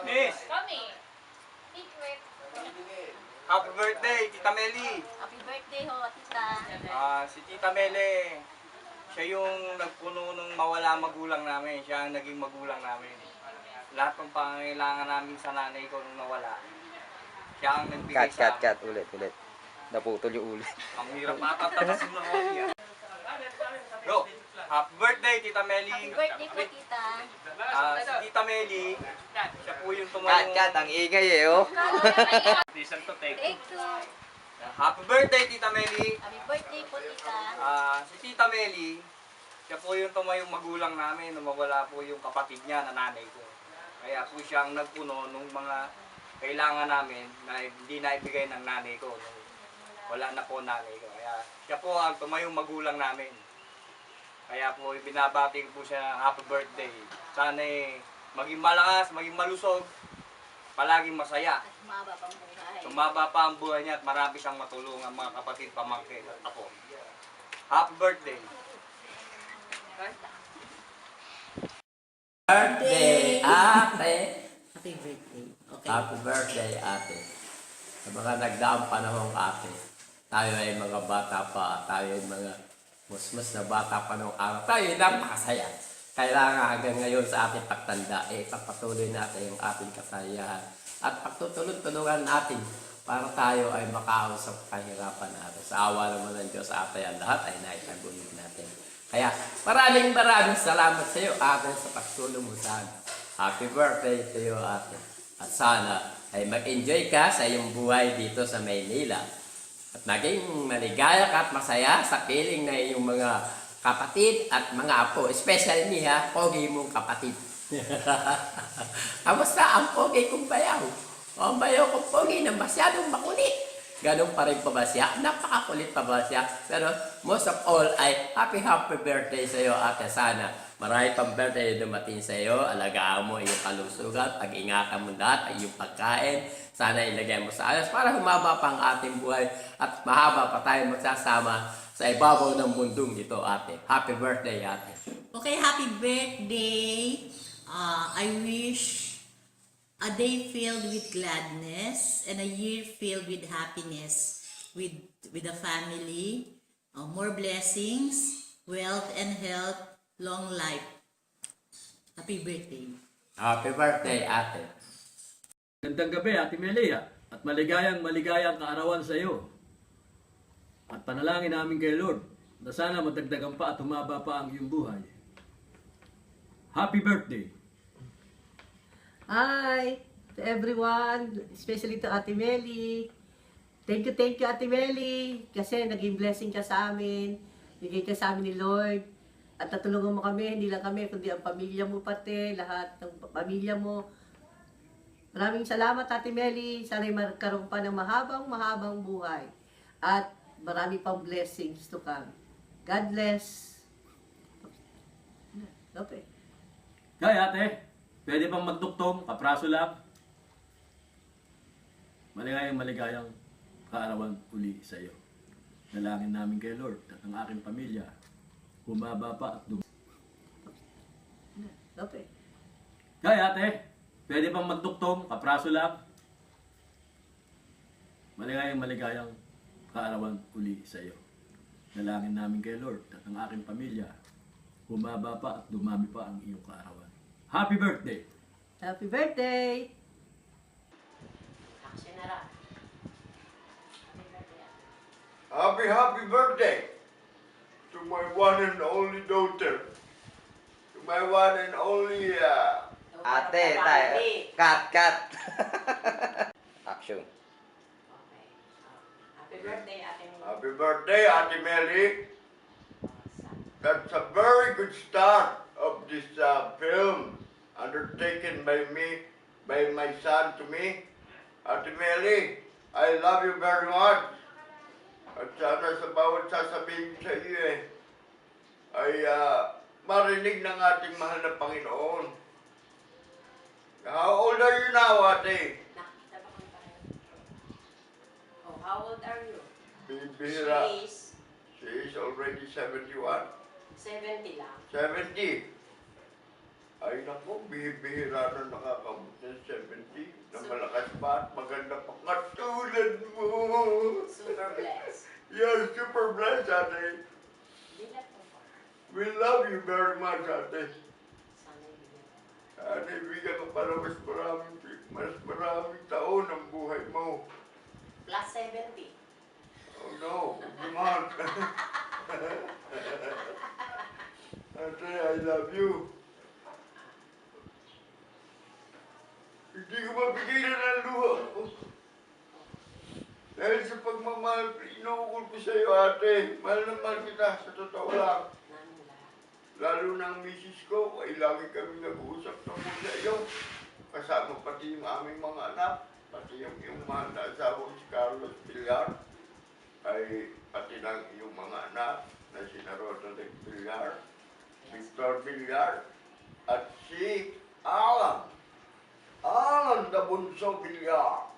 Miss, Kami. Secret. happy birthday, Tita Meli. Happy birthday ho, tita. Si Tita Meli, siya yung nagpuno ng mawala magulang namin. Siya ang naging magulang namin. Lahat ng pangangailangan namin sa nanay ko nung nawala. Siya ang nagbigay sa amin. Cut. Ulit. Naputol yung ulit. Ang hirap matatapasin ng audio. Bro, happy birthday, Tita Meli. Happy birthday po, tita. Si Tita Meli, siya po yung tumayong... Cut. Ang ingay eh, oh. Listen to take. Take two. Happy birthday, Tita Meli. Happy birthday po, tita. Si Tita Meli, siya po yung tumayong magulang namin nung mawala po yung kapatid niya na nanay ko. Kaya po siya ang nagpuno nung mga kailangan namin na hindi naibigay ng nanay ko. Nung wala na po nanay ko. Kaya siya po ang tumayong magulang namin. Kaya po binabati ko po siya ng happy birthday. Sana maging malakas, maging malusog, palaging masaya. At humaba pang buhay. Tumaba pa ang buhay niya at marami siyang matulungan mga kapatid, pamangkin at ako. Happy birthday! Birthday, ate! Happy birthday. Okay. Happy birthday, ate. Sa mga nagdaang panahon, ate, tayo ay mga bata pa, tayo ay mga musmus na bata pa nung araw. Tayo ay napakasaya. Kailangan hanggang ngayon sa ating pagtanda, pagpatuloy natin yung ating kasayahan. At pagtutulong-tulungan natin para tayo ay makaahon sa kahirapan natin. Sa awa naman ng Diyos, ate, ang lahat ay naitaguyod natin. Kaya maraming salamat sa iyo, ate, sa pagtulong mo sa amin. Happy birthday to you, ate. At sana ay mag-enjoy ka sa iyong buhay dito sa Maynila. At maging maligaya ka at masaya sa piling na iyong mga kapatid at mga apo. Especially niya, pogi mong kapatid. Kamusta ang pogi kong bayaw? O ang bayaw kong pogi na masyadong makulit. Ganun pa rin pa ba siya? Napakakulit pa ba siya? Pero most of all ay happy birthday sa iyo, ate. Sana marami pang birthday dumating sa iyo. Alagaan mo iyong kalusugan. Pag-ingatan mo lahat ay iyong pagkain. Sana ilagay mo sa ayos para humaba pa ang ating buhay at mahaba pa tayo magsasama sa ibabaw ng mundong ito, ate. Happy birthday, ate. Okay, happy birthday. I wish a day filled with gladness and a year filled with happiness with the family, more blessings, wealth and health, long life. Happy birthday. Happy birthday, ate. Gandang gabi, Ate Melia, at maligayang kaarawan sa iyo. At panalangin namin kay Lord na sana madagdagan pa at humaba pa ang iyong buhay. Happy birthday! Hi to everyone, especially to Ate Meli. Thank you Ate Meli, kasi naging blessing ka sa amin, bigay ka sa amin ni Lord. At natulungan mo kami, hindi lang kami, kundi ang pamilya mo pati, lahat ng pamilya mo. Maraming salamat Ate Meli, sana magkaroon pa ng mahabang buhay. At marami pang blessings to come. God bless. Okay. Kaya ate, pwede bang magduktong, kapraso lang? Maligayang kaarawan uli sa iyo. Dalangin namin kay Lord at ang aking pamilya, humaba pa at Okay. Kaya ate, pwede bang magduktong, kapraso lang? Maligayang kaarawan uli sa iyo. Dalangin namin kay Lord at ang aking pamilya, humaba pa at dumami pa ang iyong kaarawan. Happy birthday! Happy birthday! Action na lang. Happy birthday to my one and only daughter, to my one and only Ate, tayo. Cut. Action. Okay. Happy birthday, ate. happy birthday, Ate Meli. That's a very good start of this film undertaken by me, by my son to me. Ate Meli, I love you very much. At sana sa bawat sasabihin sa iyo ay marinig ng ating mahal na Panginoon. How old are you now, ate? Nakita pa kung tayo. Oh, how old are you? Bibira. She is She is already 71. 70 lang. 70. Ay Ay naku, bihira na nakakabot ng 70 na malakas pa at maganda pa katulad mo. Super blessed. You're super blessed, ate. Bilat mo po. We love you very much, ate. Sana ibigyan ko. Ate, bigyan ka para mas maraming taon ang buhay mo. Plus 70. Oh no, not. Ate, I love you. Hindi ko mapigilan ang luha ko. Dahil sa pagmamahal, inuukol ko sa iyo, ate. Mahal na mahal kita, sa totoo lang. Namin lahat. Lalo ng misis ko, ay lagi kami nag-uusap tungkol sa iyo. Kasama pati yung aming mga anak, pati yung iyong mahal na asawa si Carlos Villar, ay pati ng iyong mga anak na si Roderick Villar, Victor Villar, at si Alan. Alan na bunso Villar.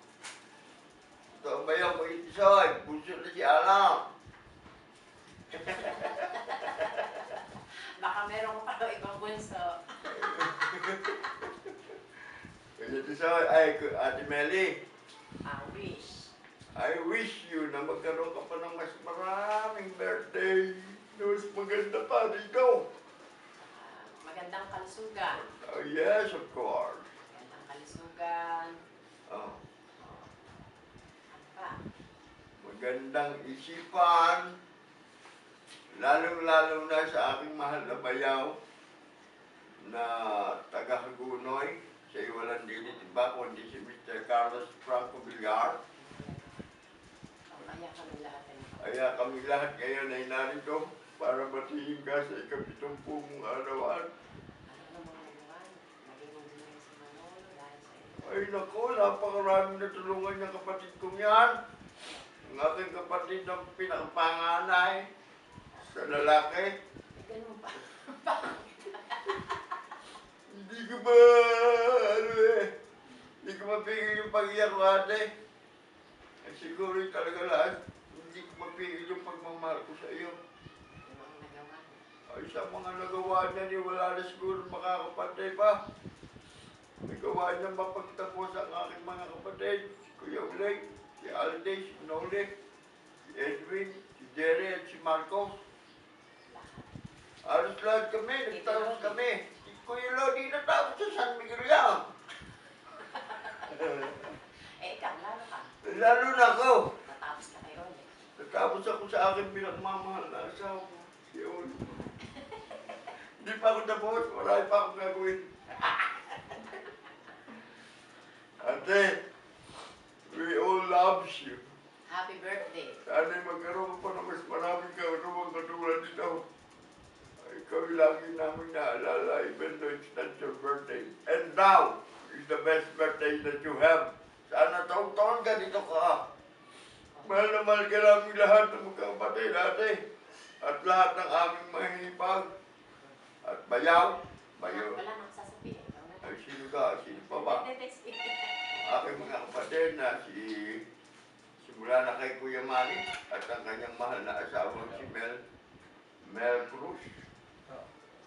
Ito ba yung isa? Bunso na si Alan. Baka meron pa daw ibang bunso. Kaya isa ay Ate Meli. I wish. I wish you na magkaroon ka pa ng mas maraming birthday. Na mas maganda pa dito. Magandang kalusugan. Oh, yes, of course. Magandang kalusugan. Oh, Ano pa? magandang isipan. Lalong-lalo na sa aking mahal na bayaw na taga-Hagunoy. Sa walang dilit iba kundi si Mr. Carlos Franco Villar. Kaya kami lahat ay Kaya kami lahat ngayon ay narito para batiin ka sa ika-70 mong arawan. ano mga naman. Naging mabigay si Manolo dahil sa iyo. Ay nako, napakaraming natulungan ng kapatid kong yan. Ang aking kapatid ng pinakapanganay sa lalaki. Ganun pa. Hindi ko ba, hindi ko mapigil yung pag-iyak ko, ate. Ay siguro talaga lahat, hindi ko mapigil yung pagmamahal ko sa iyo. Yung mga nagawa. Ay sa mga nagawa niya, ni wala na siguro makakapantay pa. Nagawa niya mapagtapos ang aking mga kapatid. Si Kuya Ulay, si Alde, si Nole, si Edwin, si Jerry at si Marcos. Alos lahat kami, nagtapos kami. Si Kuya Lodi natapos sa San Miguel yan. Ikaw, lalo ka. Lalo na ako. Natapos ka kayo ulit. Natapos ako sa aking pinagmamahal na asawa ko. Si Ol. Hindi pa ako tapos, wala pa akong gagawin. Ate, we all loves you. Happy birthday. Sana'y magkaroon pa ng mas maraming karuwang katulad nito. Ikaw lagi namin naalala, even though it's not your birthday. And now is the best birthday that you have. Sana taon-taon ka dito ka. Mahal na mahal ka namin lahat ng magkakapatid, ate. At lahat ng aming mahihipag. At bayaw. Bayaw. Wala nang sasabihin. Ikaw na. Ay, sino ka? Sino pa ba? Aking mga kapatid na simula na kay Kuya Manny at ang kanyang mahal na asawa si Mel Cruz.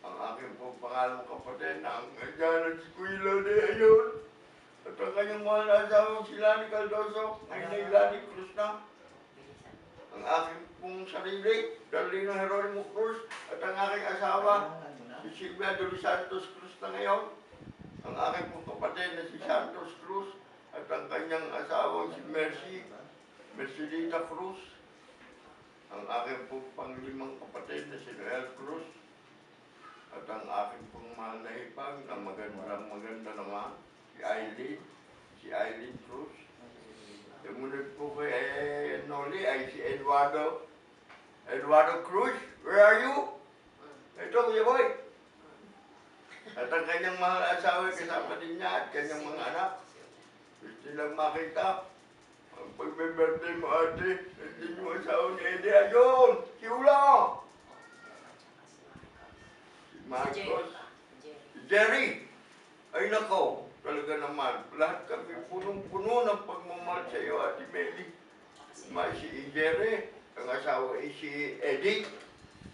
Ang aking pong pangalong kapatid na ang andyan si Kuya Lode ayun. At ang kanyang mahal na asawa si Lani Caldoso, ngayon ay Lani Cruz na. Ang aking pong sarili, Darlene Jeronimo Cruz, at ang aking asawa, si Silvia de los Santos Cruz na ngayon. Ang aking pong kapatid na si Santos Cruz, at ang kanyang asawa si Mercedita Cruz. Ang aking pong panglimang kapatid na si Noel Cruz. At ang aking pong mahal na hipag na maganda naman, si Eileen Cruz. Sumunod po kay Noli ay si Eduardo Cruz. Where are you? Ito, Kuya Boy. At ang kanyang mahal na asawa kasama din niya at kanyang mga anak. Gusto nilang makita. Ang pagbe-birthday mo, ate, hindi yung asawa ni Eddie. Ayun! Si Ulo! Si Marcos. Si Jerry. Ay nako, talaga naman. Lahat kami punong-puno ng pagmamahal sa iyo, Ate Meli. Si Jerry, ang asawa ay si Eddie.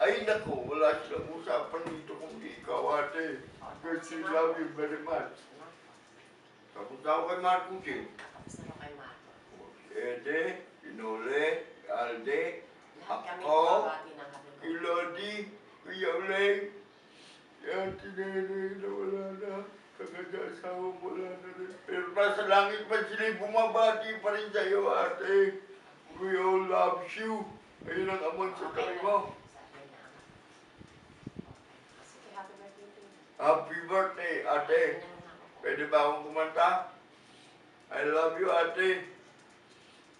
Ay nako, wala silang usapan dito kundi ikaw, ate. because she loves you very much. Ano? Tapos ako kay Marcusin. Tapos na kay Marco. Ede, Pinole, Alde, Lahat kami ako, babati ng happy birthday. kay Lodi, Kuya Uleng. Yan, tinenay na wala na. Kagad-asawa wala na rin. Pero nasa langit pa sila, bumabati pa rin sa'yo, ate. We all love you. Ayun ang amang sa tayo mo. Sabi na. Okay. Sige, happy birthday to you. Happy birthday, ate. Ganyan na ako. Pwede ba akong kumanta? I love you, ate.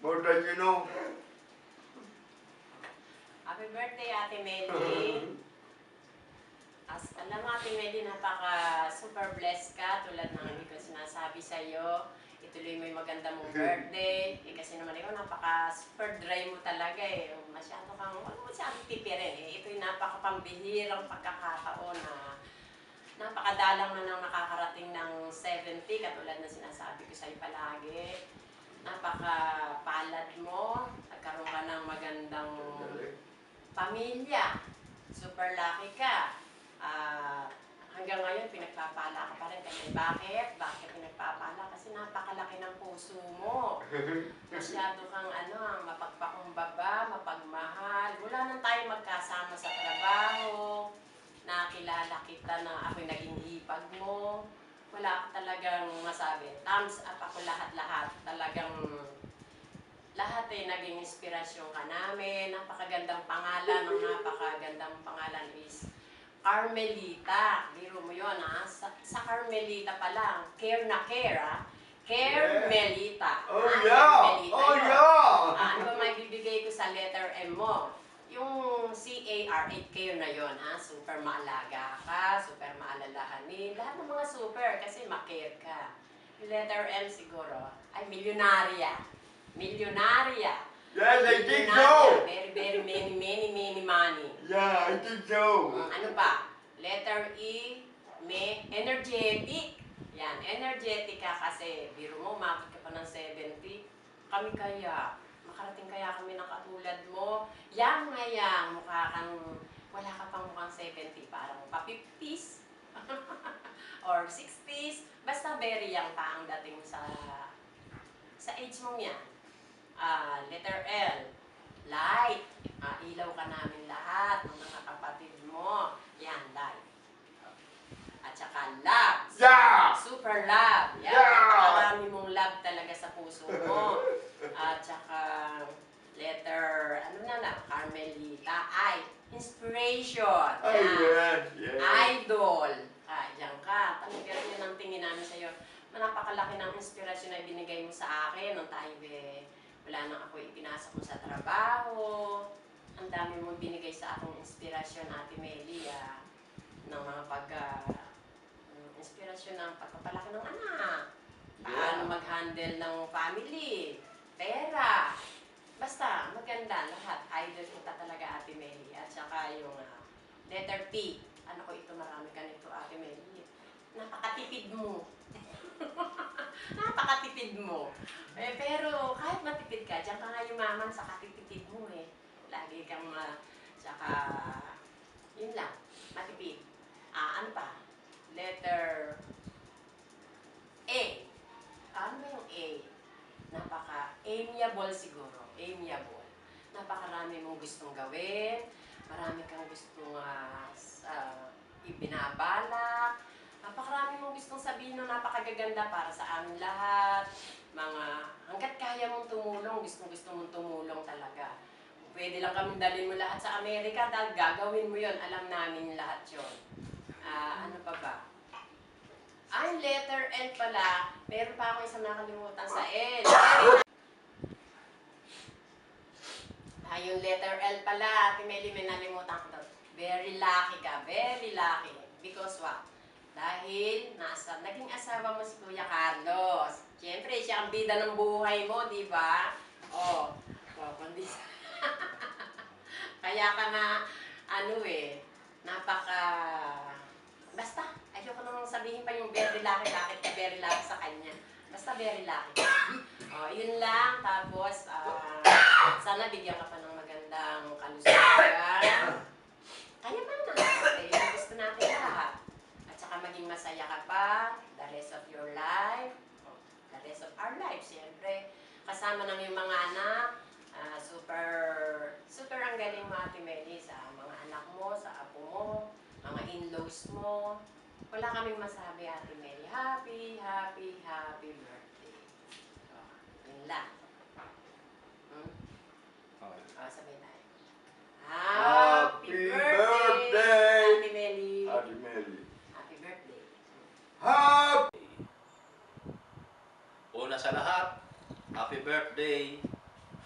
More than you know. Happy birthday, Ate Meli. Alam mo, Ate Meli, napaka super blessed ka. Tulad ng hindi ko sinasabi sa'yo. Ituloy mo yung maganda mong birthday. Kasi naman ikaw, napaka super dry mo talaga eh. Masyado kang, masyadong tipirin eh. Ito'y napaka pambihirang pagkakataon na napakadalang na nang nakakarating ng 70, katulad na sinasabi ko sa'yo palagi. Napaka-palad mo, nagkaroon ka ng magandang pamilya, super lucky ka. Hanggang ngayon, pinagpapala ka pa rin. Kasi bakit? Bakit pinagpapala? Kasi napakalaki ng puso mo. Masyado kang mapagpakumbaba, mapagmahal. Wala nang tayo magkasama sa trabaho. Nakilala kita na ako'y naging hipag mo. Wala ka talagang masabi. Thumbs up ako lahat-lahat. Talagang lahat naging inspirasyon ka namin. Napakagandang pangalan. Ang napakagandang pangalan is Carmelita. Biro mo yun, ha? Sa Carmelita pa lang. Care na care, ha? Carmelita. Oh, Ah, yeah! Carmelita Oh, yun. yeah! Ano ba may bibigay ko sa letter M mo? Yung C-A-R-8 care na yun, ha? Super maalaga ka, super maalalahanin. Lahat ng mga super kasi ma-care ka. Yung letter M siguro ay milyonarya. Milyonarya. Yes, I think Milyonarya. so! Very, very many money. Yeah, I think so. Ano pa? Letter E, may energetic. Yan, energetic ka kasi biro mo, umabot ka pa ng 70. Kami kaya, makarating kaya kami ng katulad mo. Yang nga yang, mukha kang, wala ka pang mukhang 70, parang pa 50s. Or 60s. Basta very young pa ang dating sa age mong yan. Letter L, light. Ilaw ka namin lahat ng mga kapatid mo. Yan, light. At saka love. Yeah! Super love. Yan. Yeah! Marami mong love talaga sa puso mo. At saka letter, Carmelita. I, inspiration. Oh, Yan. yes, yes. Idol. Diyan ka. Talagang yun ang tingin namin sa'yo. Napakalaki ng inspirasyon na binigay mo sa akin nung tayo wala nang ako ipinasok mo sa trabaho. Ang dami mong binigay sa akong inspirasyon, Ate Meli, ng mga inspirasyon ng pagpapalaki ng anak. Paano mag-handle ng family, pera. Basta, maganda lahat. Idol kita talaga, Ate Meli. At saka yung letter P. Ano ko ito, marami ka nito, Ate Meli. Napakatipid mo. Napakatipid mo. Pero kahit matipid ka, diyan ka nga yumaman sa katitipid mo eh. Lagi kang tsaka, yun lang, matipid. Ano pa? Letter A. Ano ba yung A? Napaka-amiable siguro. Amiable. Napakarami mong gustong gawin. Marami kang gustong ibinabalak. Napakarami mong gustong sabihin na napakagaganda para sa amin lahat. Hanggat kaya mong tumulong, gusto mong tumulong talaga. Pwede lang kami dalhin mo lahat sa Amerika, dahil gagawin mo yon, alam namin lahat yon. Ano pa ba? Yung letter L pala, meron pa ako isang nakalimutan sa L. Yung letter L pala, Ate Meli, may nalimutan ko doon. Very lucky ka, very lucky. Because what? Dahil naging asawa mo si Kuya Carlos. Siyempre, siya ang bida ng buhay mo, di ba? Kundi kaya ka nga, basta, ayoko nang sabihin pa yung very lucky, bakit ka very lucky sa kanya. Basta very lucky. Yun lang. Tapos, sana bigyan ka pa ng magandang kalusugan. Kaya ba na? Yung gusto natin lahat. At saka baka maging masaya ka pa the rest of your life, the rest of our life, siyempre. Kasama ng yung mga anak, super, super ang galing mo, Ate Meli, sa mga anak mo, sa apo mo, mga in-laws mo. Wala kaming masabi, Ate Meli. Happy, happy, happy birthday. Yun lang. Okay. Sabay tayo. Happy birthday, Ate Meli. Ate Meli. Happy birthday. Happy Una sa lahat, happy birthday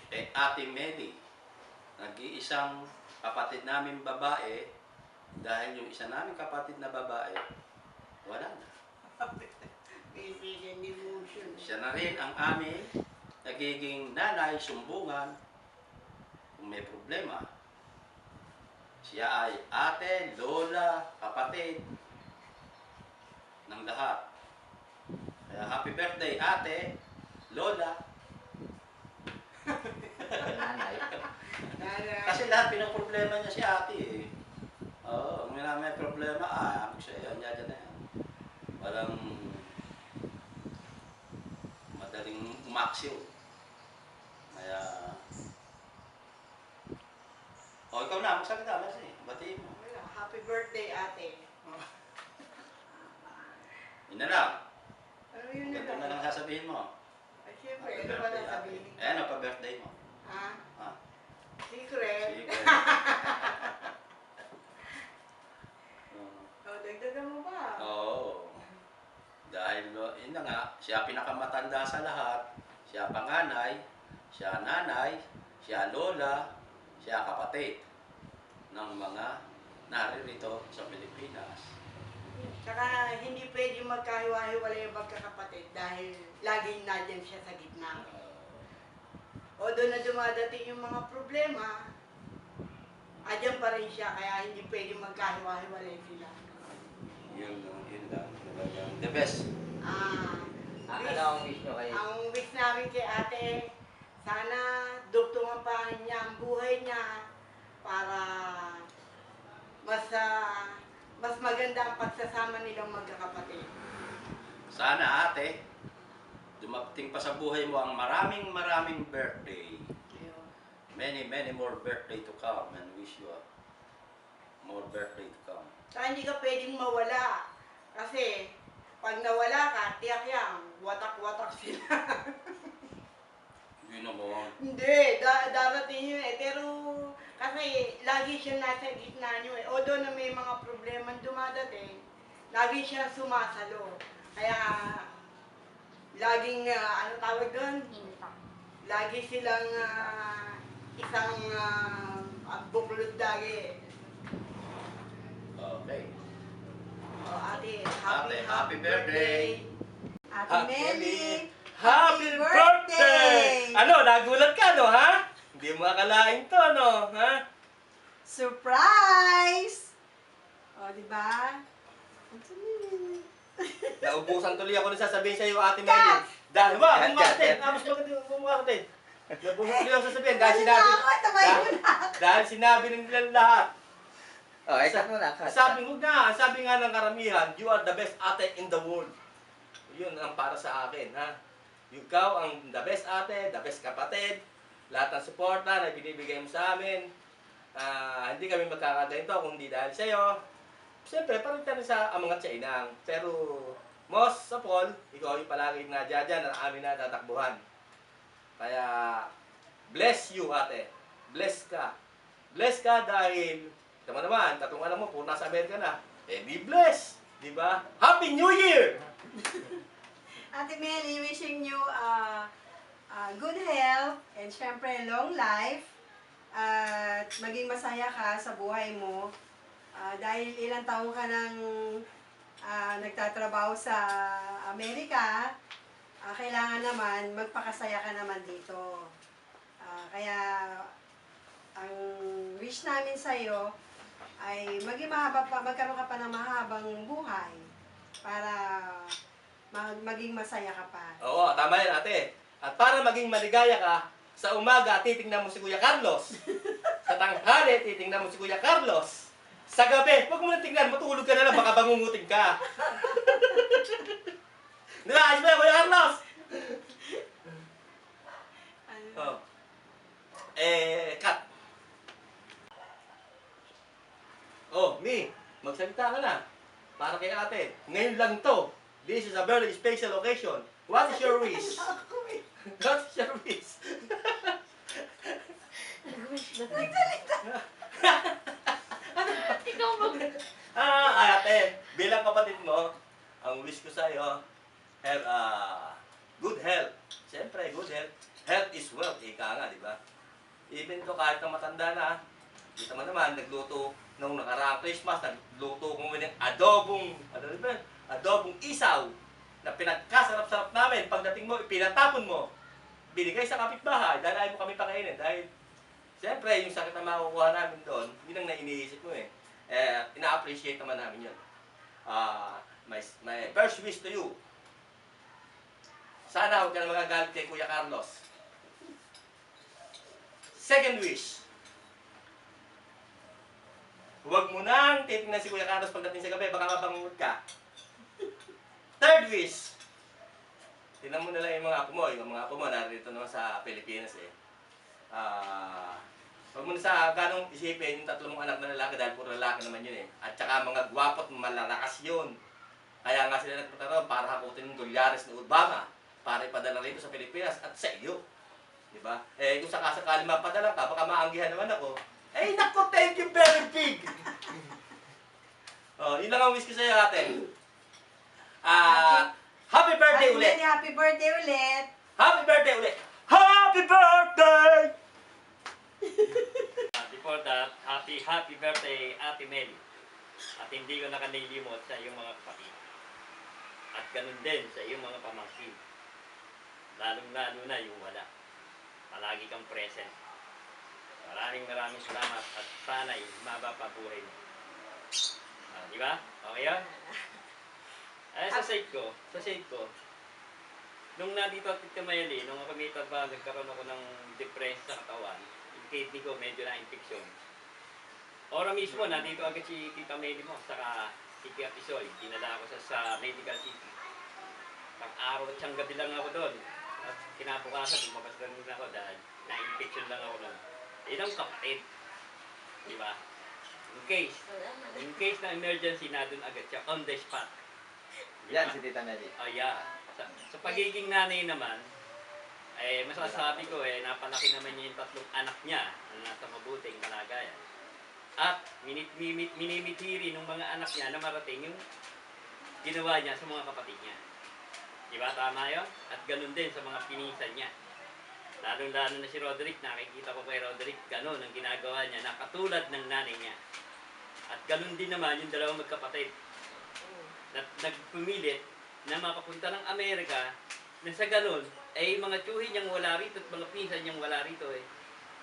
kay Ate Meli. Nag-iisang kapatid namin babae, dahil yung isa namin kapatid na babae, wala na. Siya na rin ang aming nagiging nanay, sumbungan, kung may problema. Siya ay ate, lola, kapatid ng lahat. Kaya happy birthday ate, lola. Nanay. Kasi lahat pinaproblema niya si ate eh. Oo, may problema, ako siya yan, yan na yan. Walang madaling umaksyo. Kaya, ikaw na, magsalita na siya. Batiin mo. Happy birthday, ate. Yun na lang. Ano yun Ganito na lang sasabihin mo. Ay, siyempre, Happy ano ba birthday, ate. nasabihin? Ayan, pa birthday mo. Ha? Ha? Secret? Sige. O, dagdagan mo ba? Oo. Dahil, yun na nga, siya pinakamatanda sa lahat. Siya panganay, siya nanay, siya lola, siya kapatid ng mga naririto sa Pilipinas. Tsaka hindi pwede magkahiwa-hiwalay yung magkakapatid dahil laging nadyan siya sa gitna. O doon na dumadating yung mga problema, adyan pa rin siya kaya hindi pwede magkahiwa-hiwalay sila. Yun lang. Talagang the best. Ano ang wish nyo kay... Ang wish namin kay ate, sana dugtungan pa niya ang buhay niya para mas maganda ang pagsasama nilang magkakapatid. Sana ate, dumating pa sa buhay mo ang maraming birthday. Many more birthday to come, and wish you more birthday to come. Saka hindi ka pwedeng mawala. Kasi pag nawala ka, tiyak yan, watak-watak sila. Yun naman. Hindi, darating yun eh. Pero kasi lagi siya nasa gitna nyo eh. Although na may mga problemang dumadating, lagi siya sumasalo. Kaya laging, ano tawag doon? Lagi silang isang buklod lagi. Okay. O ate, Happy birthday. Ate Meli, Happy birthday! Ano, nagulat ka, no, ha? Hindi mo akalain to, no, ha? surprise! O, di ba? Naubusan tuloy ako na sasabihin sa iyo, Ate Meli. Dahil ba, bumatin. Mas maganda bumatin. Naubusan tuloy ako sasabihin dahil sinabi... Dahil sinabi ng nilang lahat. cut mo na, cut. Sabi nga ng karamihan, you are the best ate in the world. Yun ang para sa akin, ha? Ikaw ang the best ate, the best kapatid, lahat ng suporta na binibigay mo sa amin. Hindi kami magkakaganito kung hindi dahil sa iyo. Siyempre, parang tayo sa mga tsainang. Pero, most of all, ikaw yung palagi na dyan na amin na tatakbuhan. Kaya, bless you, ate. Bless ka. Bless ka dahil, tama naman, tatlong anak mo, puro nasa Amerika na. Be blessed. Diba? Happy New Year! Ate Meli, wishing you good health and syempre long life at maging masaya ka sa buhay mo dahil ilang taon ka nang nagtatrabaho sa Amerika, kailangan naman magpakasaya ka naman dito. Kaya ang wish namin sa iyo ay magkaroon ka pa ng mahabang buhay para maging masaya ka pa. Oo, tama yan, ate. At para maging maligaya ka, sa umaga, titingnan mo si Kuya Carlos. Sa tanghali, titingnan mo si Kuya Carlos. Sa gabi, huwag mo na tingnan, matulog ka na lang, baka bangungutin ka. Di ba? Ayos ba, Kuya Carlos? Oh. Cut. Oh, Mi, magsalita ka na. Para kay ate. Ngayon lang to. This is a very special occasion. What is your wish? What is your wish? Ikaw mag... Ate, bilang kapatid mo, ang wish ko sa'yo, have good health. Siyempre, good health. Health is wealth, ika nga, di ba? Even to kahit na matanda na, kita mo naman, nagluto nung nakaraang Christmas, nagluto ko ng adobong, ano ba? Adobong isaw na pinagkasarap-sarap namin. Pagdating mo, pinatapon mo. Binigay sa kapitbahay dahil ayaw mo kami pakainin. Dahil, siyempre, yung sakit na makukuha namin doon, yun ang naiiniisip mo eh. Ina-appreciate naman namin yun. My first wish to you, sana huwag ka na magagalit kay Kuya Carlos. Second wish, huwag mo nang titingnan si Kuya Carlos pagdating sa gabi, baka mabangungot ka. Third wish, tingnan mo na lang yung mga apo mo. Yung mga apo mo, narito naman sa Pilipinas eh. Huwag mo na sa ganong isipin yung tatlo mong anak na lalaki dahil puro lalaki naman yun eh. At saka mga gwapo at malalakas yun. Kaya nga sila nagpunta ron para hakutin yung dolyares ni Obama para ipadala rito sa Pilipinas at sa iyo. Diba? Eh, kung sakasakali mapadala ka, baka maanggihan naman ako. Eh, naku, thank you very big! Oh, yun lang ang wish ko sa'yo, ate. Happy birthday ulit! Happy birthday ulit! Happy birthday ulit! Happy birthday! Before that, happy birthday, Ate Mel. At hindi ko nakanilimot sa iyong mga kapatid. At ganun din sa iyong mga pamangkin. Lalong-lalo na yung wala. Palagi kang present. Maraming salamat at sana'y maba pa buhay mo. Di ba? Okay yun? Sa side ko, nung nandito at Tita Mayali, nung ako may trabaho, nagkaroon ako ng depression sa katawan. Yung kidney ko medyo na-infection. Ora mismo, nandito agad si Tita Mayali mo, saka si Tia Tisoy. Dinala ako sa medical city. Pag-araw at siyang gabi lang ako doon. At kinabukasan, lumabas lang muna ako dahil na-infection lang ako doon. Ilang kapatid. Di ba? In case na emergency, na doon agad siya, on the spot. Yan si Tita Meli. Yeah. Sa pagiging nanay naman, masasabi ko napalaki naman niya yung tatlong anak niya na nasa mabuting kalagayan. At minimithiri ng mga anak niya na marating yung ginawa niya sa mga kapatid niya. Di ba? Tama yun? At ganun din sa mga pinisan niya. Lalo-lalo na si Roderick, nakikita ko kay Roderick, ganun ang ginagawa niya, na katulad ng nanay niya. At ganun din naman yung dalawang magkapatid. Nagpumilit na makapunta ng Amerika, na sa ganun, mga tsuhin niyang wala rito at mga pinsan niyang wala rito,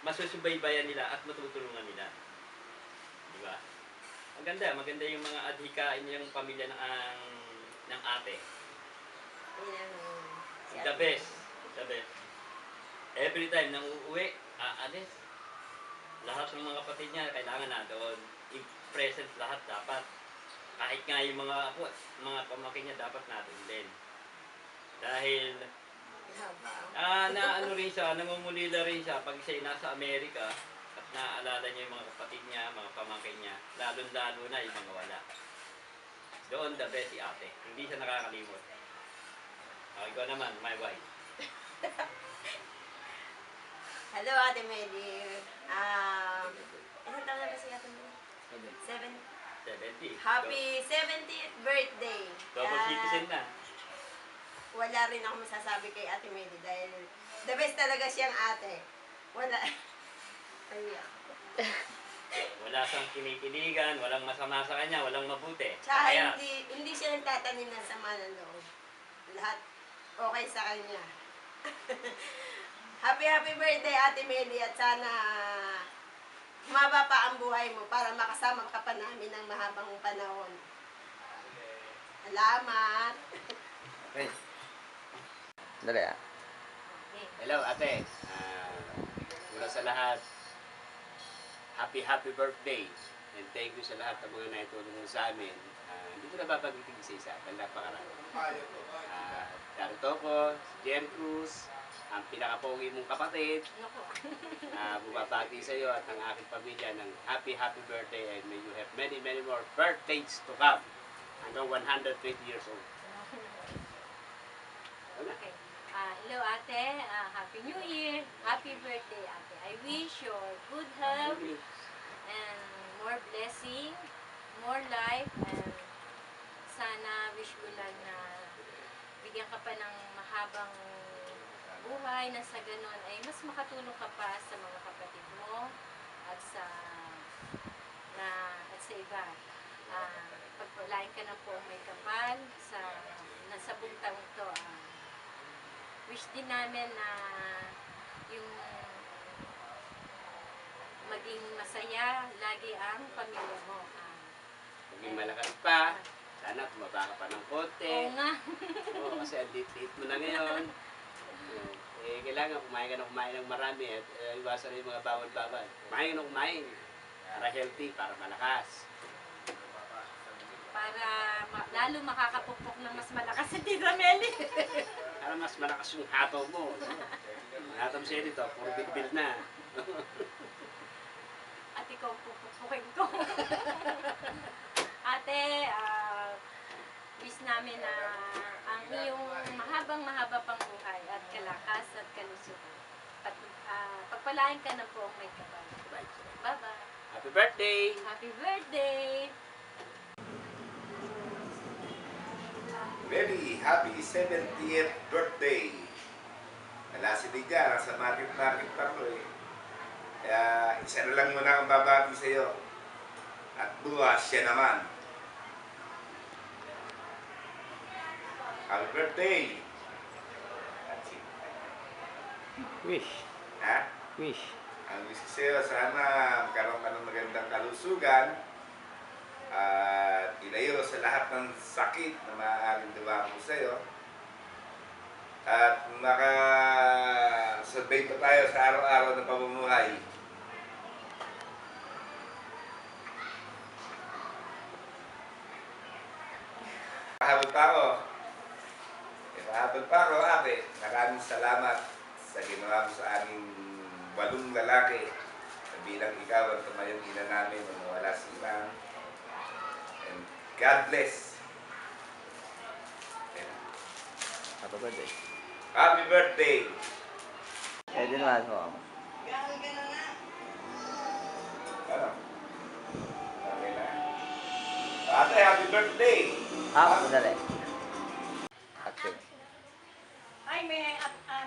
masusubaybayan nila at matutulungan nila. Di ba? Maganda yung mga adhikain niyang pamilya ng ate. The best. Every time nang uuwi, aalis. Lahat ng mga kapatid niya, kailangan na doon. I-present lahat dapat. Kahit nga yung mga apo, mga pamangkin niya, dapat natin din. Dahil, naano rin siya, nangungulila rin siya pag siya nasa Amerika at naaalala niya yung mga kapatid niya, mga pamangkin niya, lalo-lalo na yung mga wala. Doon the best si ate. Hindi siya nakakalimot. Ikaw naman, my wife. Hello, Ate Meli. Ilan taon na ba si Ate Meli? 70. Happy 70th birthday! Double citizen na. Wala rin ako masasabi kay Ate Meli dahil the best talaga siyang ate. Wala. Wala siyang kinikiligan, walang masama sa kanya, walang mabuti. Tsaka hindi siya nagtatanim ng sama ng loob. Lahat okay sa kanya. Happy birthday, Ate Meli, at sana humaba pa ang buhay mo para makasama ka pa namin ng mahabang panahon. Salamat! Wait. Dali Hello, ate. Una sa lahat, happy birthday. And thank you sa lahat ng mga naitulong mo sa amin. Hindi ko na babagitin isa-isa, dahil napakarami. Darito ko, si Jen Cruz, ang pinakapogi mong kapatid. Bumabati sa iyo at ang aking pamilya ng happy birthday and may you have many more birthdays to come hanggang 120 years old. Okay. Hello ate, Happy New Year, happy birthday ate. I wish you good health and more blessing, more life, and sana wish ko lang na bigyan ka pa ng mahabang buhay na sa ganon ay mas makatulong ka pa sa mga kapatid mo at sa iba. Pagpalain ka na po may kapal sa buntang ito. Wish din namin na yung maging masaya lagi ang pamilya mo. Maging malakas pa. Sana tumaba ka pa ng konti. Oo nga. Oo, kasi ang lit-lit mo na ngayon. Kailangan kumain ka ng marami at iwasan na yung mga bawal-bawal. Kumain ka na kumain. Para healthy, para malakas. Para lalo makakapukpok ng mas malakas si Tita Meli. Para mas malakas yung hataw mo. Ang hataw mo siya dito, puro bilbil na. At ikaw pupukpukin ko. Ate, wish namin na ang iyong mahaba pang buhay at kalakas at kalusugan. Pagpalain ka na po ang may kapal. Bye-bye. Happy birthday! Happy birthday! Very happy 70th birthday. Wala si Liga, nasa market pa ko eh. Kaya isa na lang muna ang babati sa iyo. At bukas siya naman. Happy birthday! That's it. Wish. Ha? Wish. Ang wish ko sa iyo, sana magkaroon ka ng magandang kalusugan at ilayo sa lahat ng sakit na maaaring dumako sa iyo. At makasurvey pa tayo sa araw-araw na pamumuhay. Pahabol pa ako. Pahabol pa ako, ate. Maraming salamat sa ginawa mo sa aming 8 lalaki. Bilang ikaw ang tumayong ina namin nung nawala si Imang. And God bless. Happy birthday. Happy birthday! Pwede naman mo ako. Ano? Okay na. Ate, happy birthday! Sandali. Action. Ay,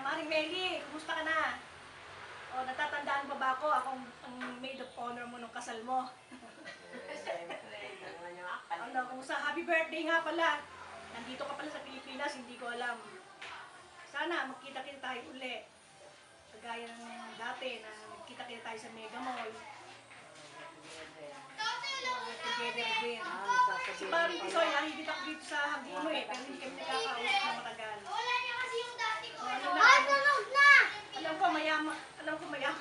Maring Meli, kumusta ka na? O, natatandaan pa ba ako? Akong ang maid of honor mo nung kasal mo. Ano, kumusta? Happy birthday nga pala. Nandito ka pala sa Pilipinas, hindi ko alam. Sana magkita-kita tayo uli. Kagaya ng dati na magkita-kita tayo sa Mega Mall. Together again. Si Maring Tisoy, nahigit ako dito sa hagdi mo eh, pero hindi kami nagkakausap na matagal. Wala niya kasi yung dati ko. Alam ko mayaman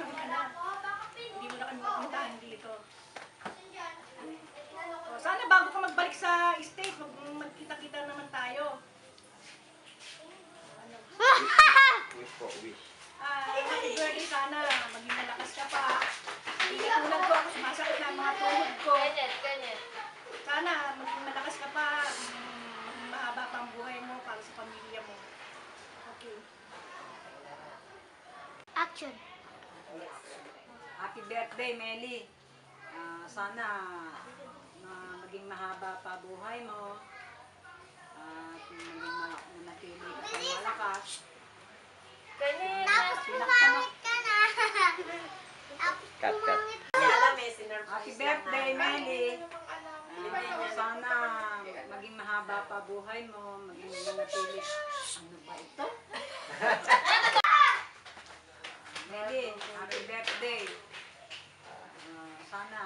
ka na. Hindi mo na kami mapuntahan dito. Sana bago ka magbalik sa state, magkita-kita naman tayo. Wish po, wish. Happy birthday sana. Maging malakas ka pa. Hindi tulad ko, ako sumasakit na ang mga tuhod ko. Sana maging malakas ka pa. Mahaba pa ang buhay mo para sa pamilya mo. Okay. Action. Happy birthday, Meli. Sana maging mahaba pa buhay mo. At maging manatili ka sa malakas. Tapos pumangit ka na. Cut. Happy birthday, Meli. Sana maging mahaba pa buhay mo. Maging manatili. Ano ba ito? Meli, happy birthday. Sana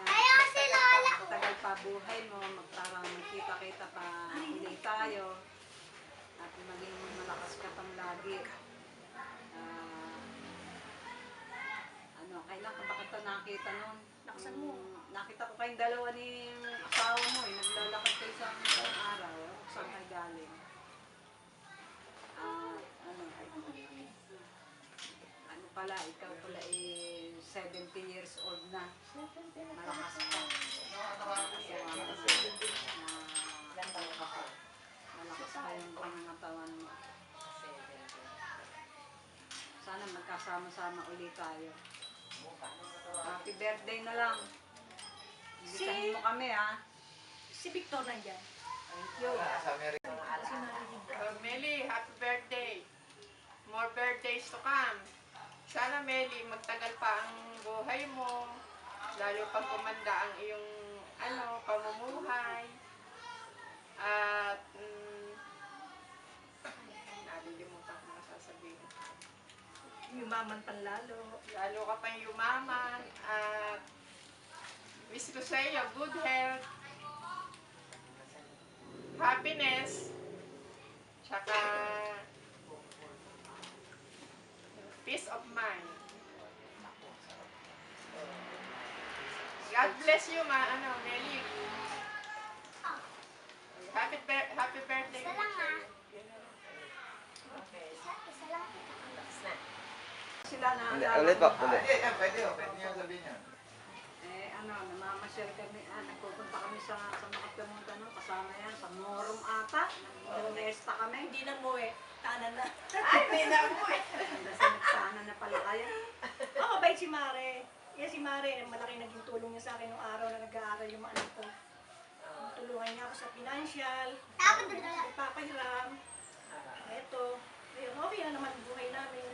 Ayaw si Lola. tagal pa buhay mo, magkita-kita pa ulit tayo. At maging malakas ka pang lagi. Kailan ka ba kita nakita nun? Laksan mo. Nakita ko kayong dalawa ni asawa mo eh. Naglalakad kayo sa isang araw. Saan kayo galing? Ano pala, ikaw pala 70 years old na. Malakas pa. Malakas pa yung pangangatawan mo. Sana magkasama-sama ulit tayo. Happy birthday na lang. Ibitahin mo kami ha. Si Victor nandyan. Thank you. Meli, happy birthday. More birthdays to come. Sana, Meli, magtagal pa ang buhay mo. Lalo pag kumanda ang iyong pamumuhay. At, nalilimutan ko na sasabihin. Yumaman panlalo. Lalo ka pang yumaman. At, wish ko sa iyo good health, happiness, tsaka peace of mind. God bless you, Meli. Happy birthday. Isa lang Sila na Hindi, ulit po, ulit. Pwede niyo sabihin niya. namamasyal kami, nagpupunta kami sa Makapiamonte, kasama yan, sa Morum ata, Lunesta kami. Hindi na mo eh. Tanan na. Ay, hindi na mo eh. Nagtanan na pala kayo. Oo, mabait si Mare. Yan si Mare, malaki naging tulong niya sa akin nung araw na nag-aaral yung mga anak ko. Tulungan niya ako sa financial, nagpapahiram. Eto, ayun, okay na naman ang buhay namin.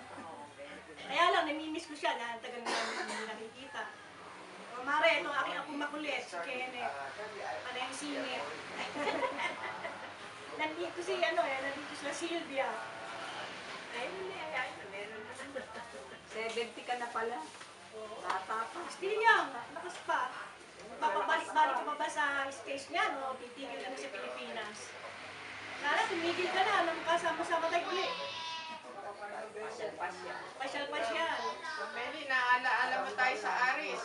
Kaya lang, namimiss ko siya na tagal na namin hindi nakikita. O Mare, ito aking ako makulit, si Kenneth. Ano yung singit. Nandito si nandito sila Sylvia. Ay, meron na. 70 ka na pala. Bata pa. Still young, lakas pa. Papabalik-balik ka pa ba sa space niya, no? Titigil ka na sa Pilipinas. Sana tumigil ka na, nang kasama-sama tayo ulit. Pasyal-pasyal. Meli, naalaala mo tayo sa Aris.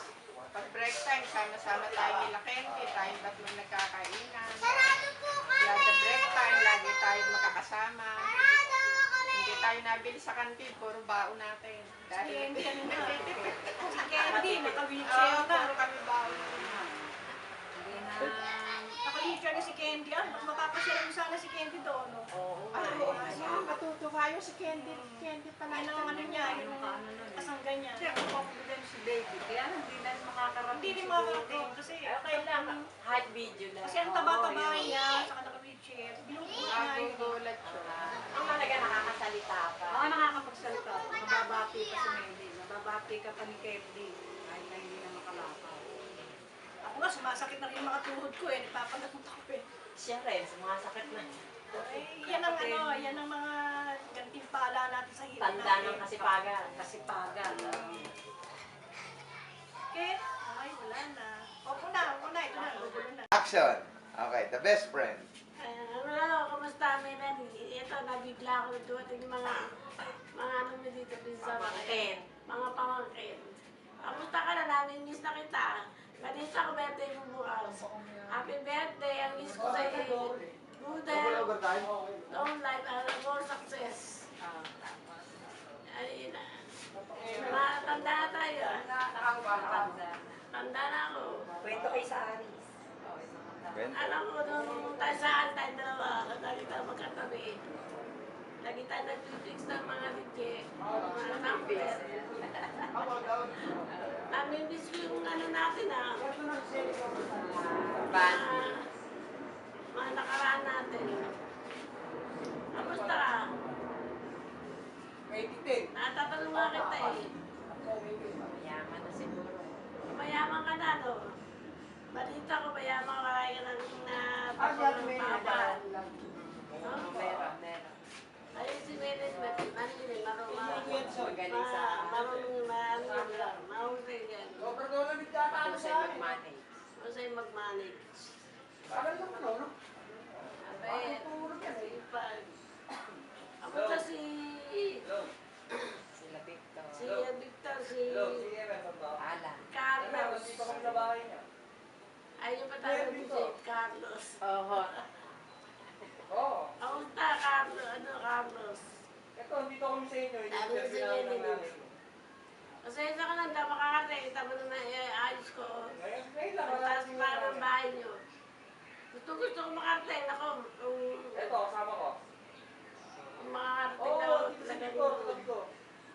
Pag break time, sama-sama tayo nila Kenty, tayong tatlong nagkakainan. Lagi break time, lagi tayo makakasama. Hindi tayo nabili sa kantin, puro baon natin. Dahil Si Candy, naka-wheelchair na. puro kami baon. Naka-wheelchair na si Candy. Mas mapapasyal mo sana si Candy doon, no? Matutuwa yung si Candy. Candy pala Ano niya, yung kasangga niya. Si baby, kaya hindi na makakarating. Hindi rin makakarating kasi Okay lang, hot video lang. Kasi ang taba-taba niya, saka naka-wheelchair. Binubuhat na yun. Gulat siya. Ang malaga nakakasalita ka. Oo, nakakapagsalita. Mababati pa si Meli. Mababati ka pa ni Kevly. Kahit na hindi na makalakaw. Ako nga, sumasakit na rin yung mga tuhod ko eh. Nagpapanagot ako eh. Siya rin, sumasakit na. Yan ang yan ang mga gantimpala natin sa hirap Tanda ng kasipagan. Kasipagan. Okay? Ay, wala na. Opo na. Ito na. Gugulo na. Action! Okay, the best friend. Hello, kumusta Menan? Ito, nabigla ako dumating yung mga ano mo dito sa mga pamangkin. Kamusta ka na? Namimiss na kita. Kanisa ko birthday mo bukas. Happy birthday! Ang wish ko sa iyo. Good health, long life, and more success. Ayun na. Matanda na tayo. Tanda na ako. Kwento kay sa Aris. Alam ko, nung tayo saan tayo dalawa, lagi tayo magkatabi. Lagi tayo nag-fix ng mga DJ, mga number. Namimiss ko yung ano natin mga nakaraan natin. Kamusta ka? Natatanong nga kita eh. Mayaman na siguro. Mayaman ka na, no? Balita ko, mayaman ka kaya ng papalan. Meron. Ayun si Melis, marunong mahusay yan. Mahusay mag-manage. Abay, kasipag. Ako sa si Sila Victor. Victor, si Alan. Carlos. din. Pasensya ka lang, dapat makakarte. Kita mo naman, ayos ko. Ang taas pa ng bahay nyo. Gusto ko makarte. Ako, Ito, kasama ko. kung makakarte na talagang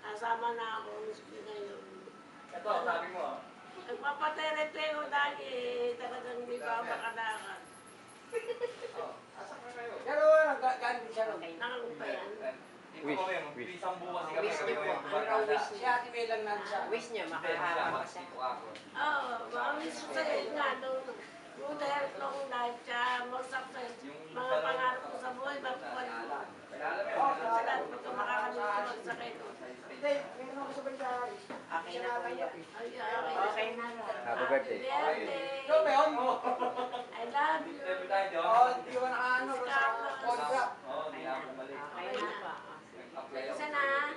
kasama na ako. Ngayon. Ito, sabi mo. Nagpapaterete ko dahil talagang hindi pa ako makalakad. Pero nagkakaan siya ron. Nakang pa yan. Wish. Isang buwan si Wish niyo po. Ano wish niyo? Ate May lang nandiyan. Wish niyo, makaharap siya. Oo, makawish ko sa inyo nga nung good health, long life, tsaka more success. Mga pangarap ko sa buhay, matuwan mo. Salamat po ito makakalimutan sa kayo. Okay na po yan. Okay na. Happy birthday. Birthday. I love you. Hindi ko nakaano. Okay na po. Isa na.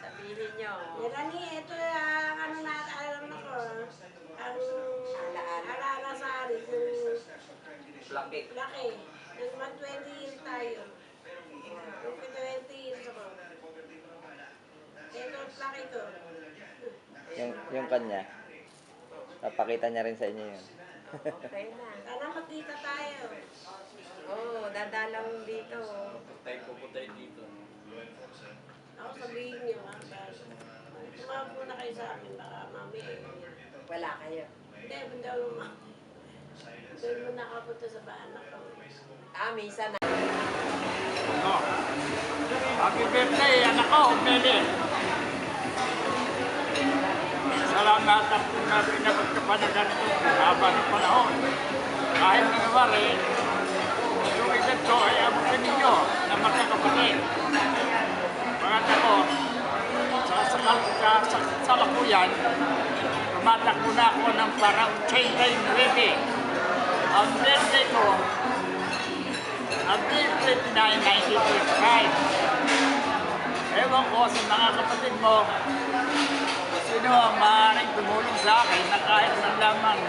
Sabihin niyo. Melanie, ito yung ano na, alam na ko. Ang alaala sa akin, yung laki. Nag 20 years tayo. Yung 20 years ako. Ito ang laki ko. Yung kanya. Papakita niya rin sa inyo yun. Okay na. Sana magkita tayo. Oo, dadalaw dito. Putay dito. Ako sabihin niyo, tumawag muna kayo sa akin, baka mami. Wala kayo. Hindi, hindi ako doon mo nakapunta sa bahanak ko. Minsan na. Happy birthday, anak ko, Meli. Salamat at na pinabot ka pa na ganito haba ng panahon. Kahit nangyari, yung edad ko ay abutin ninyo na magkakapatid. Mga ako, sa salapuyan, tumatakbo na ako ng parang 89. Ang birthday ko, ang birthday 1985. Ewan ko sa mga kapatid mo, sino ang maaaring tumulong sa akin na kahit man lamang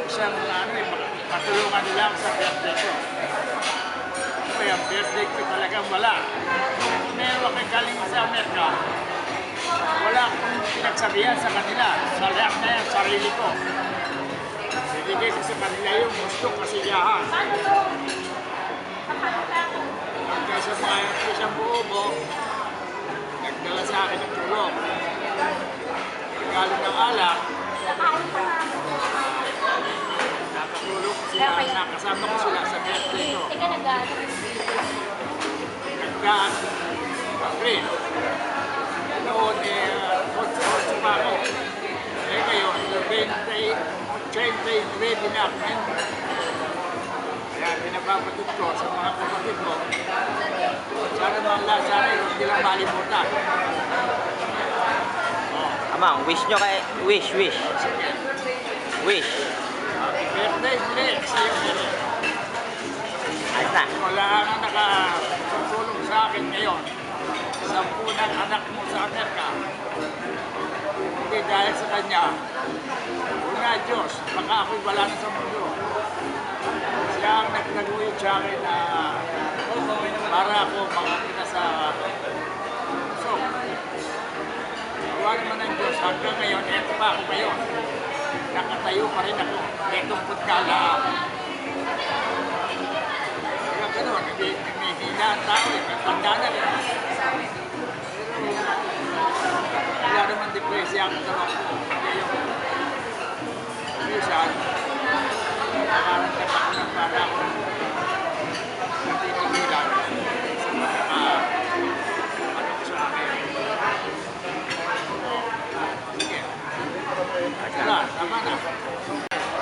isang matulungan lang sa birthday ko. Kaya ang birthday ko talagang wala. Nung meron kay galing sa Amerika, wala akong pinagsabihan sa kanila. Sa lahat na yan, sarili ko. Binigay ko sa kanila yung gusto kasiyahan. Hanggang sa mga isang buo nagdala sa akin ng tulong. Regalo ng alak, nakatulong sila, nakasama ko sila sa birthday ko. Nagdaan, April. Noon, 8 pa ako. Ngayon, 29 na ako. Kaya pinapapatid ko sa mga kapatid ko. Sana hindi lang malimutan. Amang, wish nyo kay... Wish. Happy birthday, Mili. Sa'yo, Mili. Ayos na. Wala na nakatulong sa akin ngayon. 10 ng anak mo sa Amerika. Hindi dahil sa kanya. Una, Diyos, baka ako'y wala na sa mundo. Siya ang nagtaguyod sa akin na para ako makakita sa puso. Gawa naman ng Diyos, hanggang ngayon, eto pa ako ngayon. Nakatayo pa rin ako. Etong pagkala. Kaya gano'n, nagmihina ang tao eh. Tanda na rin. Pero wala naman depresya ang tawag ko. Kaya yung minsan, nakaramdam ako ng para ako natitigilan sa mga ano ko sa akin. Sige. Wala, tama na.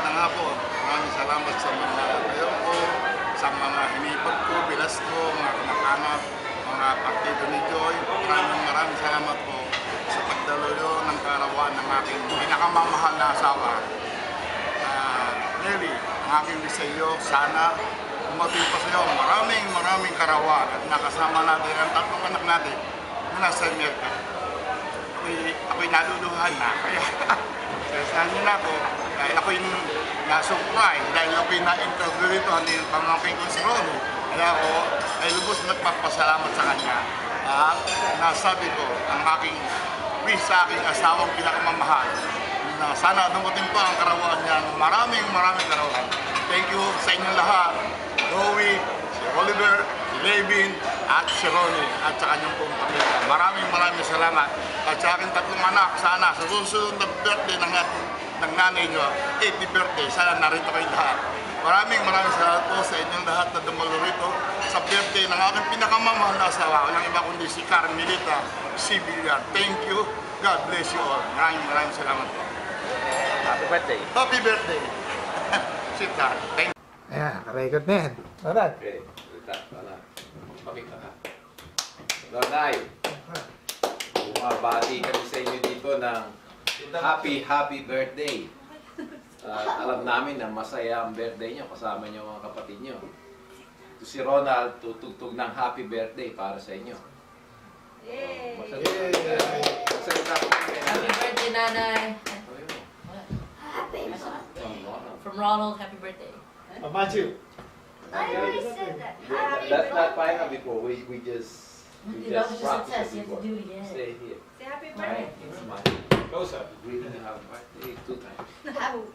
Na nga po, maraming salamat sa mga kayo ko, sa mga hinipag ko, bilas ko, mga kamag-anak, mga partido ni Joy. Maraming salamat po sa pagdalulo ng kaarawan ng aking pinakamamahal na asawa. Nelly, ang aking wish sa iyo, sana umating pa sa iyo maraming karawan at nakasama natin ang 3 anak natin na nasa Amerika. Ako'y naluluhan na, kaya sasahan niyo na ako dahil ako'y na-surprise dahil ako'y na-interview dito, hindi yung pamangkin ko si Ronnie. Kaya ako ay lubos nagpapasalamat sa kanya. At nasabi ko ang aking wish sa aking asawang pinakamamahal na sana dumating pa ang karawaan niya. Maraming karawaan. Thank you sa inyong lahat. Rowie, si Oliver, si Levin, at si Ronnie, at sa kanyang buong pamilya. Maraming salamat. At sa aking tatlong anak, sana sa susunod na birthday ng nanay niyo, 80th birthday, sana narito kayo lahat. Maraming salamat po sa inyong lahat na dumalo rito sa birthday ng aking pinakamamahal na asawa. Walang iba kundi si Carmelita Sibillar. Thank you. God bless you all. Maraming salamat po. Happy birthday. Happy birthday. Sit down. Thank you. Ayan, naka-record na yan. Ronald. Okay, pakita ka. Ronay, bumabati kami sa inyo dito ng happy birthday. Alam namin na masaya ang birthday nyo kasama nyo mga kapatid nyo. Ito si Ronald, tutugtog ng happy birthday para sa inyo. Happy birthday, Nanay. From Ronald, happy birthday. Matthew. I already said that. That's not final before. We just You know, just a practice test. You have before. to do it again. Stay here. Say happy Alright, birthday. it's my close up. Greeting and happy birthday 2 times.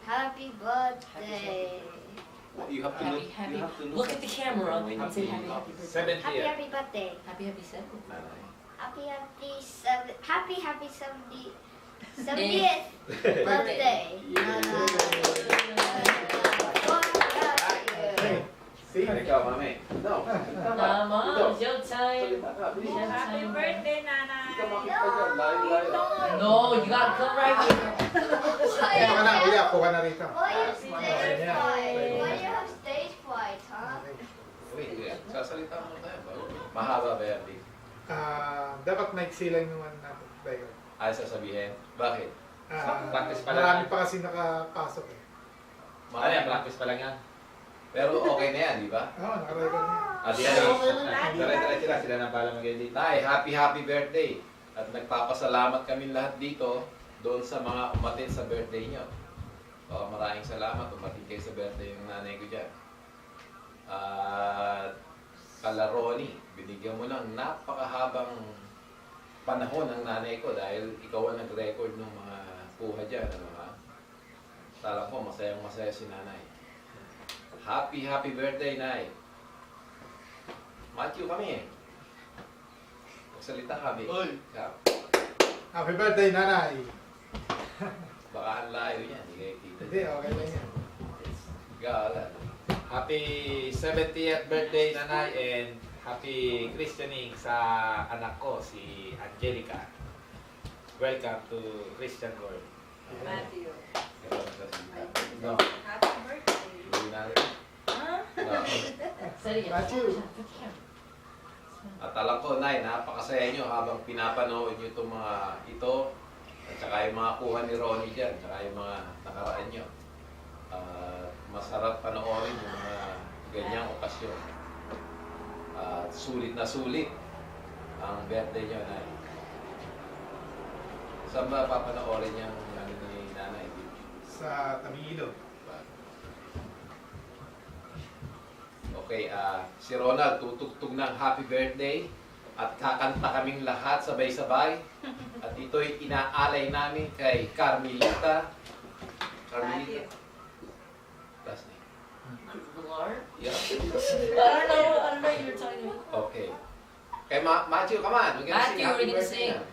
Happy birthday. You have to look. You have to Look at the camera when and you say do happy, not. happy birthday. Happy birthday. Happy 7th. Happy 70th birthday. Ikaw, mami. No. Mama, showtime. Happy birthday, Nanay. No, you gotta come right here. Kaya ka na, kuya. Ako ka na rito. Why you have stage fright, huh? Wait, sasalita mo tayo ba? Mahaba ba yan, Vic? Dapat maiksi lang yung ano natin. Tayo. Ay, sasabihin? Bakit? Practice pa lang. Marami pa kasi nakapasok eh. Ano yan, practice pa lang yan? Pero okay na yan, di ba? Oo, nakarecord na yan. At yan, dire-diretso lang sila ng pala magaling. Nay, happy birthday! At nagpapasalamat kami lahat dito doon sa mga umatin sa birthday nyo. Maraming salamat, umatin kayo sa birthday ng nanay ko dyan. At kala Ronnie, binigyan mo ng napakahabang panahon ng nanay ko dahil ikaw ang nag-record ng mga kuha dyan. Ano, ha? Sala ko, masayang-masaya si nanay. Happy birthday, Nay. Matthew kami eh. Magsalita kami. Oy. Ikaw. Happy birthday, nanay. Baka ang layo yan, hindi kayo kita. Hindi, okay lang yan. Ikaw, wala. Happy 70th birthday, Nanay, and happy christening sa anak ko, si Angelica. Welcome to Christian World. Matthew. No. Happy birthday. Huh? Matthew. At alam ko, Nay, napakasaya nyo habang pinapanood nyo itong mga ito at saka yung mga kuha ni Ronnie dyan, saka yung mga nakaraan nyo. Masarap panoorin yung mga ganyang okasyon. Sulit na sulit ang birthday nyo, Nay. Saan ba papanoorin yung ano ni Nanay? Sa Tabilo. Okay, si Ronald tutugtog ng happy birthday at kakanta kaming lahat sabay-sabay. At ito'y inaalay namin kay Carmelita. Carmelita. Last name. Villar? Yeah. I don't know you're talking about. Okay. Kay Matthew, come on. We're gonna Matthew, sing happy we're gonna birthday sing. now.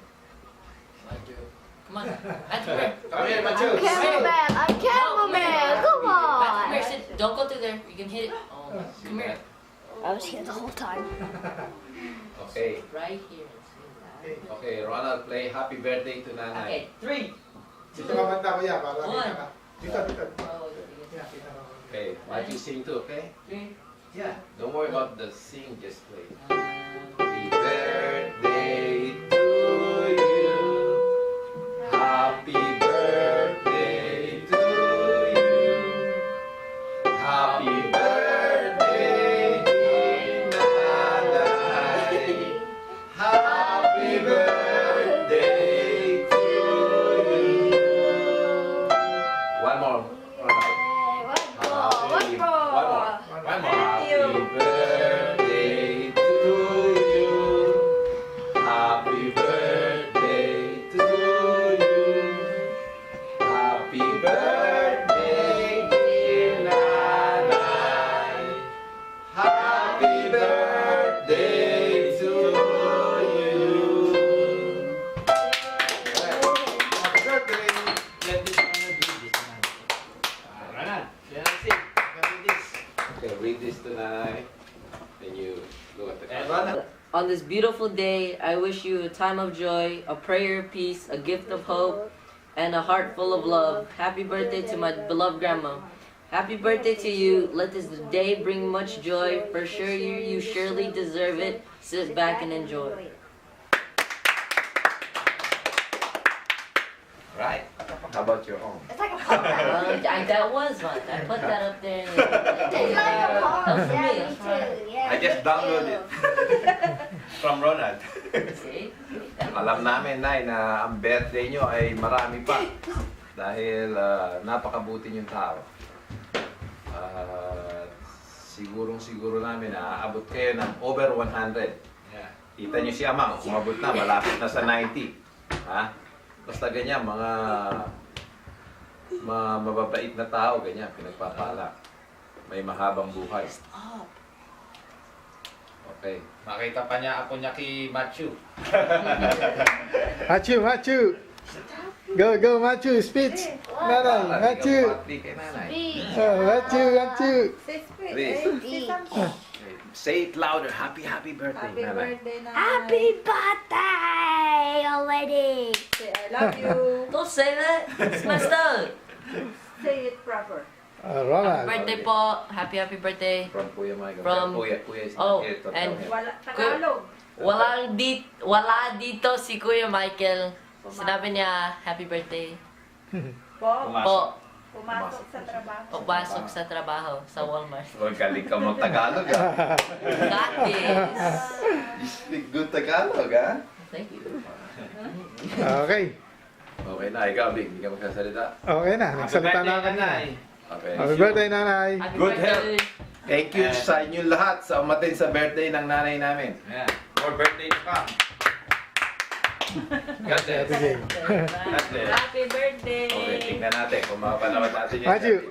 Matthew. Come on. Matthew. Come here, Matthew. I'm cameraman. Come on. Matthew, sit. Don't go through there. You can hit it. Oh, come here. I was here the whole time. Okay. Right here. Okay, Ronald, play happy birthday to Nanay. Okay, 3. Dito ka banda, kuya, para One. kita ka. Dito. Oh, Yeah, kita ka. Okay, Matthew sing too, okay? 3. Yeah. Don't worry about the sing, just play. Happy birthday to you. Happy birthday to you. Happy birthday, dear Nanay. Happy birthday to you. One more. All right. One more. Happy birthday to On this beautiful day, I wish you a time of joy, a prayer of peace, a gift of hope, and a heart full of love. Happy birthday to my beloved grandma. Happy birthday to you. Let this day bring much joy. For sure, you surely deserve it. Sit back and enjoy. Right. How about your own? It's like a pop. That was one. I put that up there. It's like a pop. That's for me. Yeah, me too. Yeah, I just me downloaded it from Ronald. See? Alam namin, Nay, na ang birthday nyo ay marami pa. Dahil napakabuti yung tao. Siguro namin na aabot kayo ng over 100. Kita nyo si Amang, umabot na, malapit na sa 90. Ha? Basta ganyan, mga mababait na tao, ganyan, pinagpapala. May mahabang buhay. Okay. Makita pa niya ako niya kay Matthew. Matthew. Go, Matthew. Speech. Nanay, Matthew. Matthew. Say it louder. Happy birthday, Nanay. Happy birthday already. Say, I love you. Don't say that. It's messed up. Say it proper. Ronald. Birthday po. Happy birthday. From Kuya Michael. From- Kuya is Oh, not here to tell and- him. Tagalog. Wala dito si Kuya Michael. Sinabi niya, happy birthday. Po. Pumasok sa trabaho. Pagpasok sa trabaho sa Walmart. Oh, galing ka mong Tagalog, ha? Practice. You speak good Tagalog, ha? Thank you. Okay. Okay na, ikaw, Big. Hindi ka magsasalita. Okay na. Nagsalita na ako niya. Okay. Happy birthday, Nanay. Good health. Thank you sa inyo lahat sa umatin sa birthday ng nanay namin. Yeah. More birthdays pa. God bless. Sige. God bless. Happy birthday. Okay, tingnan natin kung mapapanood natin yan. Matthew.